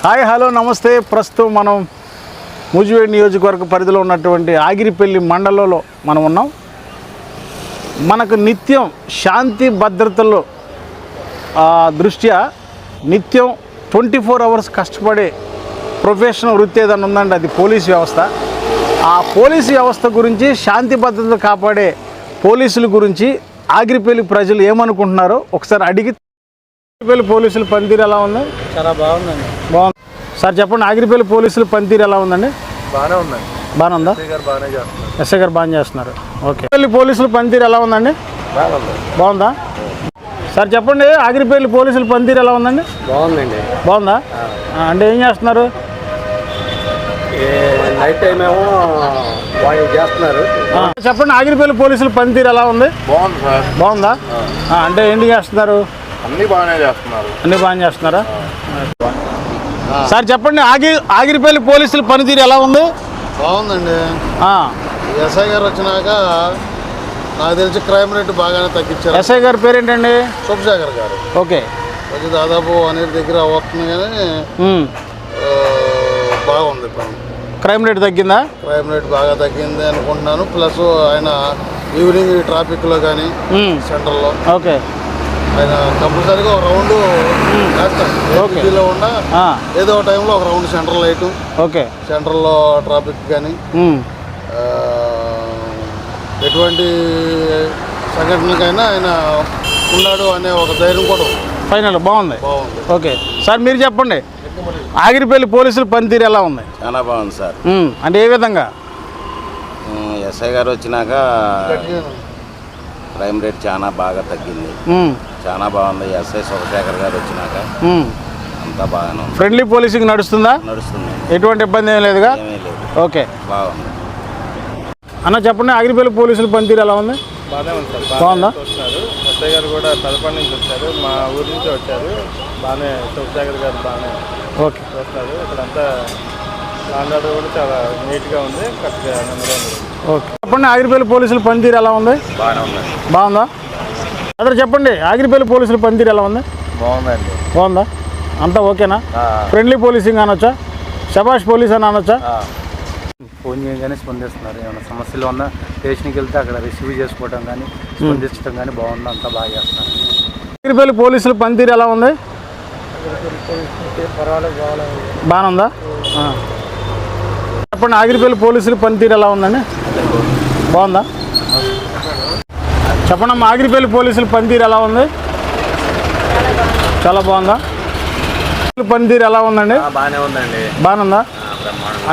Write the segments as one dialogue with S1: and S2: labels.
S1: Hi hello నమస్తే. ప్రస్తుతం మనం ముజివేడ్ నియోజకవర్గ పరిధిలో ఉన్నటువంటి ఆగిరిపల్లి మండలంలో మనం ఉన్నాం. మనకు నిత్యం శాంతి భద్రతల్లో దృష్ట్యా నిత్యం 24 అవర్స్ కష్టపడే ప్రొఫెషనల్ వృత్తి ఏదైనా ఉందండి, అది పోలీస్ వ్యవస్థ. ఆ పోలీసు వ్యవస్థ గురించి, శాంతి భద్రతలు కాపాడే పోలీసుల గురించి ఆగిరిపల్లి ప్రజలు ఏమనుకుంటున్నారో ఒకసారి అడిగి. ఆగిరిపల్లి పోలీసుల పనితీరు ఎలా ఉంది?
S2: చాలా బాగుందండి.
S1: బాగుంది సార్. చెప్పండి, ఆగిరిపల్లి పోలీసుల పనితీరు ఎలా ఉందండి?
S2: బాగానే ఉందండి.
S1: బాగానే ఉందా? ఎస్ఐ గారు బాగా చేస్తున్నారు. ఓకే. ఆగిరిపల్లి పోలీసుల పనితీరు ఎలా ఉందండి? బాగుందా సార్? చెప్పండి, ఆగిరిపల్లి పోలీసుల పనితీరు ఎలా ఉందండి?
S2: బాగుందండి.
S1: బాగుందా? అంటే ఏం చేస్తున్నారు?
S2: నైట్ టైం ఏమో చేస్తున్నారు.
S1: చెప్పండి, ఆగిరిపల్లి పోలీసుల పనితీరు ఎలా ఉంది?
S2: బాగుంది సార్.
S1: బాగుందా? అంటే ఏంటి చేస్తున్నారు?
S2: అన్నీ బాగానే చేస్తున్నారు.
S1: అన్నీ బాగా చేస్తున్నారా? సార్ చెప్పండి, ఆగిరిపల్లి పోలీసుల పనితీరు ఎలా ఉంది?
S3: బాగుందండి. ఎస్ఐ గారు వచ్చినాక నాకు తెలిసి క్రైమ్ రేట్ బాగానే తగ్గించారు.
S1: ఎస్ఐ గారి పేరేంటండి?
S3: శుభశేఖర్ గారు.
S1: ఓకే.
S3: వచ్చి దాదాపు 1 year దగ్గర అవుతుంది, కానీ బాగుంది.
S1: క్రైమ్ రేట్ తగ్గిందా?
S3: క్రైమ్ రేట్ బాగా తగ్గింది అనుకుంటున్నాను. ప్లస్ ఆయన ఈవినింగ్ ట్రాఫిక్లో కానీ సెంటర్లో
S1: ఓకే
S3: ఆయన కంపల్సరీగా ఒక రౌండ్ వేస్తాడు. సిటీలో ఉన్న ఏదో ఒక టైంలో ఒక రౌండ్ సెంట్రల్ లైట్,
S1: ఓకే,
S3: సెంటర్లో ట్రాఫిక్ కానీ ఎటువంటి సంఘటనకైనా ఆయన ఉన్నాడు అనే ఒక ధైర్యం కూడా
S1: ఫైనల్ బాగుంది.
S3: బాగుంది.
S1: ఓకే సార్, మీరు చెప్పండి, ఆగిరిపల్లి పోలీసుల పనితీరు ఎలా ఉంది?
S4: చాలా బాగుంది సార్.
S1: అంటే ఏ విధంగా?
S4: ఎస్ఐ గారు వచ్చినాక క్రైమ్ రేట్ చాలా బాగా తగ్గింది. చాలా బాగుంది. ఎస్ఐ శుభశేఖర్ గారు వచ్చినాక అంతా బాగానే ఉంది.
S1: ఫ్రెండ్లీ పోలీసింగ్ నడుస్తుందా?
S4: నడుస్తుంది.
S1: ఎటువంటి ఇబ్బంది ఏం లేదుగా?
S4: ఏమీ లేదు.
S1: ఓకే,
S4: బాగుంది.
S1: అన్న చెప్పండి, ఆగిరిపల్లి పోలీసుల పనితీరు ఎలా ఉంది?
S2: బాగానే ఉంది సార్.
S1: బాగుందా?
S2: వస్తున్నారు. ఎస్ఐ గారు కూడా తలపడి నుంచి వచ్చారు, మా ఊరి నుంచి వచ్చారు. బాగానే శుభశేఖర్ గారు బాగానే
S1: ఓకే
S2: వస్తారు. ఇక్కడంతా లాండ్ ఆర్డర్ కూడా చాలా నీట్గా ఉంది, కరెక్ట్గా నెంబర్ ఉంది.
S1: ఓకే. చెప్పండి, ఆగిరిపల్లి పోలీసుల పనితీరు ఎలా ఉంది?
S4: బాగానే ఉందండి.
S1: బాగుందా? అదే చెప్పండి, ఆగిరిపల్లి పోలీసుల పనితీరు ఎలా ఉంది?
S2: బాగుందండి.
S1: బాగుందా? అంతా ఓకేనా? ఫ్రెండ్లీ పోలీసింగ్ అనొచ్చా? శబాష్ పోలీస్ అని అనొచ్చా?
S2: ఫోన్ చేయగానే స్పందిస్తున్నారు. ఏమైనా సమస్యలు ఉన్నా స్టేషన్కి వెళ్తే అక్కడ రిసీవ్ చేసుకోవడం కానీ స్పందించడం కానీ బాగుంది. అంతా బాగా చేస్తున్నారు.
S1: ఆగిరిపల్లి పోలీసుల పనితీరు ఎలా ఉంది?
S2: పర్వాలేదు,
S1: బాగానే ఉందా? చెప్పండి, ఆగిరిపల్లి పోలీసుల పనితీరు ఎలా ఉందండి? బాగుందా? చెప్పండి అమ్మా, ఆగిరిపల్లి పోలీసుల పనితీరు ఎలా ఉంది? చాలా బాగుందా? పనితీరు ఎలా ఉందండి?
S4: బాగానే ఉందండి.
S1: బాగానే ఉందా?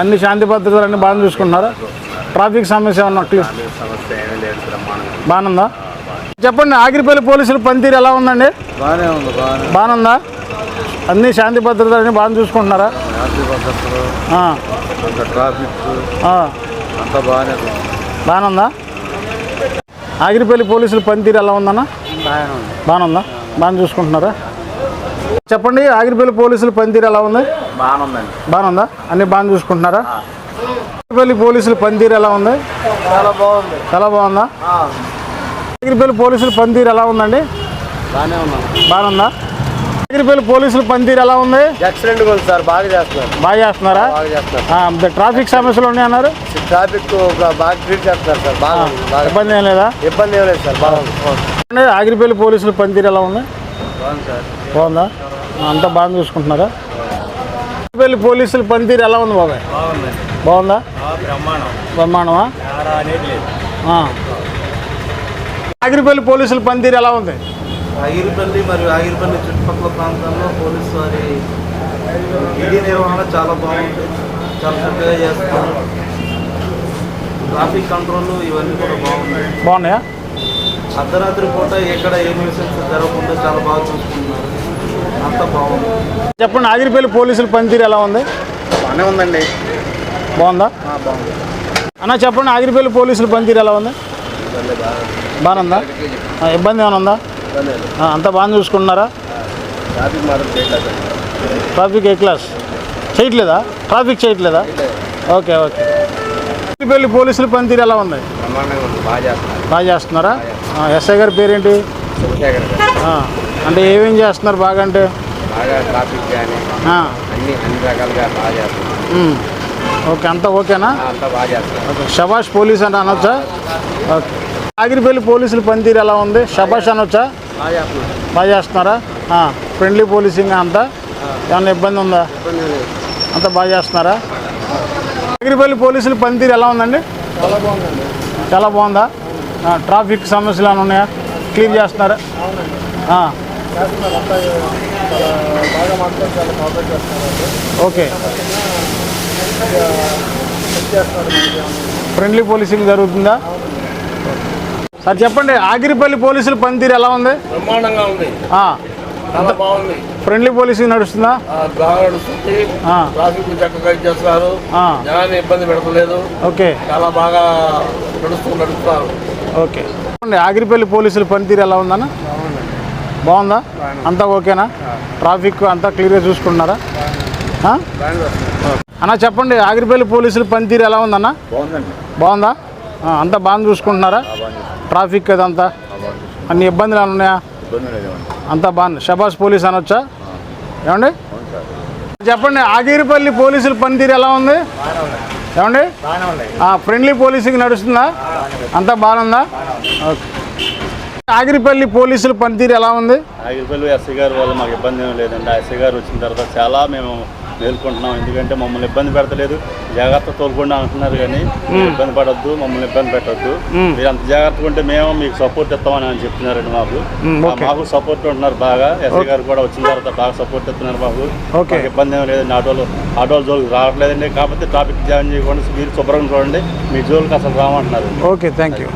S1: అన్ని శాంతి భద్రతలు అన్నీ బాగా చూసుకుంటున్నారా? ట్రాఫిక్ సమస్య ఏమన్నా
S4: సమస్య ఏమీ లేదు.
S1: బాగానే ఉందా? చెప్పండి, ఆగిరిపల్లి పోలీసుల పనితీరు ఎలా ఉందండి?
S2: బాగానే ఉంది.
S1: బాగానే ఉందా? అన్ని శాంతి భద్రతలు అన్నీ బాగా చూసుకుంటున్నారా?
S2: ట్రాఫిక్ అంతా బాగానే
S1: బాగానే ఉందా? ఆగిరిపల్లి పోలీసుల పనితీరు ఎలా ఉందన్న? బాగానే ఉందా? బాగా చూసుకుంటున్నారా? చెప్పండి, ఆగిరిపల్లి పోలీసుల పనితీరు ఎలా ఉంది?
S4: బాగానే ఉందండి.
S1: బాగానే ఉందా? అన్నీ బాగా చూసుకుంటున్నారా? ఆగిరిపల్లి పోలీసుల పనితీరు ఎలా ఉంది?
S2: చాలా బాగుంది.
S1: చాలా బాగుందా? ఆగిరిపల్లి పోలీసుల పనితీరు ఎలా ఉందండి?
S2: బాగానే ఉన్నాను.
S1: బాగానే ఉందా? ఆగిరిపల్లి పోలీసుల పనితీరు ఎలా ఉంది?
S2: ఎక్సలెంట్గా ఉంది సార్. బాగా చేస్తున్నారు.
S1: బాగా చేస్తున్నారా?
S2: బాగా చేస్తున్నారు.
S1: ట్రాఫిక్ సమస్యలు ఉన్నాయి అన్నారు.
S2: ట్రాఫిక్ బాగా ట్రీట్ చేస్తున్నారు సార్. బాగా
S1: ఇబ్బంది ఏం లేదా?
S2: ఇబ్బంది ఏం లేదు సార్. బాగుంది.
S1: ఆగిరిపల్లి పోలీసుల పనితీరు ఎలా ఉంది?
S2: బాగుంది సార్.
S1: బాగుందా? అంతా బాగా చూసుకుంటున్నారా? ఆగిరిపల్లి పోలీసుల పనితీరు ఎలా ఉంది బాబాయ్? బాగుందా? బ్రహ్మాండమా? ఆగిరిపల్లి పోలీసుల పనితీరు ఎలా ఉంది?
S5: ఆగిరిపల్లి మరియు ఆగిరిపల్లి చుట్టుపక్కల ప్రాంతాల్లో పోలీసు వారి విధి నిర్వహణ చాలా బాగుంటుంది. చాలా చక్కగా చేస్తున్నారు. ట్రాఫిక్ కంట్రోల్ ఇవన్నీ కూడా
S1: బాగున్నాయా?
S5: అర్ధరాత్రి పూట ఎక్కడ ఏ న్యూసెన్స్ జరగకుండా చాలా బాగా చూసుకుంటున్నారు. అంతా బాగుంది.
S1: చెప్పండి, ఆగిరిపల్లి పోలీసుల పనితీరు ఎలా ఉంది?
S2: బాగానే ఉందండి.
S1: బాగుందా?
S2: బాగుంది.
S1: అన్న చెప్పండి, ఆగిరిపల్లి పోలీసుల పనితీరు ఎలా ఉంది? బాగానే ఉందా? ఇబ్బంది ఏమైనా ఉందా? అంతా బాగా చూసుకుంటున్నారా?
S2: ట్రాఫిక్ మాత్రం చేయట్లేదు.
S1: ట్రాఫిక్ ఏ క్లాస్ చేయట్లేదా? ట్రాఫిక్ చేయట్లేదా? Okay okay. ఆగిరిపల్లి పోలీసుల పనితీరు ఎలా ఉంది? బాగా చేస్తున్నారా? ఎస్ఐ గారి పేరేంటి? అంటే ఏమేం చేస్తున్నారు బాగా? అంటే
S4: బాగా ట్రాఫిక్ కానీ అన్ని రకాలుగా బాగా చేస్తున్నారు.
S1: ఓకే, అంతా ఓకేనా?
S4: అంతా బాగా చేస్తున్నారు.
S1: ఓకే, షబాష్ పోలీస్ అని అనొచ్చా? ఓకే, ఆగిరిపల్లి పోలీసుల పనితీరు ఎలా ఉంది? షబాష్ అనొచ్చా? బాగా చేస్తున్నారా? ఫ్రెండ్లీ పోలీసింగ్ అంతా? ఏమన్నా ఇబ్బంది ఉందా? అంతా బాగా చేస్తున్నారా? ఆగిరిపల్లి పోలీసుల పనితీరు ఎలా ఉందండి?
S3: చాలా బాగుందండి.
S1: చాలా బాగుందా? ట్రాఫిక్ సమస్యలు ఏమైనా ఉన్నాయా? క్లియర్ చేస్తున్నారా?
S3: చేస్తున్నారు అంతా చాలా బాగా మాత్రం చాలా కోఆపరేట్ చేస్తున్నారు.
S1: ఓకే,
S3: చేస్తున్నారు.
S1: ఫ్రెండ్లీ పోలీసింగ్ జరుగుతుందా? సార్ చెప్పండి, ఆగిరిపల్లి పోలీసుల పనితీరు ఎలా ఉంది?
S3: బ్రహ్మాండంగా ఉంది. చాలా బాగుంది.
S1: ఫ్రెండ్లీ పోలీసింగ్ నడుస్తుందా?
S3: బాగా నడుస్తుంది. ట్రాఫిక్ చక్కగా ఇచ్చేస్తున్నారు. జనాన్ని ఇబ్బంది పెడతలేదు.
S1: ఓకే,
S3: చాలా బాగా నడుస్తున్నారు.
S1: ఓకే. ఆగిరిపల్లి పోలీసుల పనితీరు ఎలా ఉందన్న? బాగుందా? అంతా ఓకేనా? ట్రాఫిక్ అంతా క్లియర్గా చూసుకుంటున్నారా? అన్న చెప్పండి, ఆగిరిపల్లి పోలీసుల పనితీరు ఎలా ఉందన్న? బాగుందా? అంతా బాగా చూసుకుంటున్నారా? ట్రాఫిక్ అదంతా అన్ని ఇబ్బందులు ఏమైనా ఉన్నాయా? అంతా బాగుంది. షబాష్ పోలీస్ అనొచ్చా? ఏమండి చెప్పండి, ఆగిరిపల్లి పోలీసుల పనితీరు ఎలా ఉంది? ఏమండి ఫ్రెండ్లీ పోలీసింగ్ నడుస్తుందా? అంతా బాగుందా? ఓకే. ఆగిరిపల్లి పోలీసుల పనితీరు ఎలా ఉంది?
S6: ఆగిరిపల్లి ఎస్ఐ గారి వల్ల మాకు ఇబ్బంది ఏమీ లేదండి. ఆ ఎస్ఐ గారు వచ్చిన తర్వాత చాలా మేము మేల్కొంటున్నాం. ఎందుకంటే మమ్మల్ని ఇబ్బంది పెడతలేదు, జాగ్రత్త తోలుకుండా అంటున్నారు. కానీ మీరు ఇబ్బంది పడొద్దు, మమ్మల్ని ఇబ్బంది పెట్టద్దు, మీరు అంత జాగ్రత్తగా ఉంటే మేము మీకు సపోర్ట్ ఇస్తామని అని చెప్తున్నారండి. మాకు సపోర్ట్ ఉంటున్నారు బాగా. ఎస్ఐ గారు కూడా వచ్చిన తర్వాత బాగా సపోర్ట్ ఇస్తున్నారు మాకు. ఇబ్బంది ఏమీ లేదండి. ఆటోల జోలికి రావట్లేదండి. కాకపోతే ట్రాఫిక్ జామ్ చేయకుండా మీరు శుభ్రంగా చూడండి, మీ జోలికి అసలు రామంటున్నారు.
S1: Okay, thank you.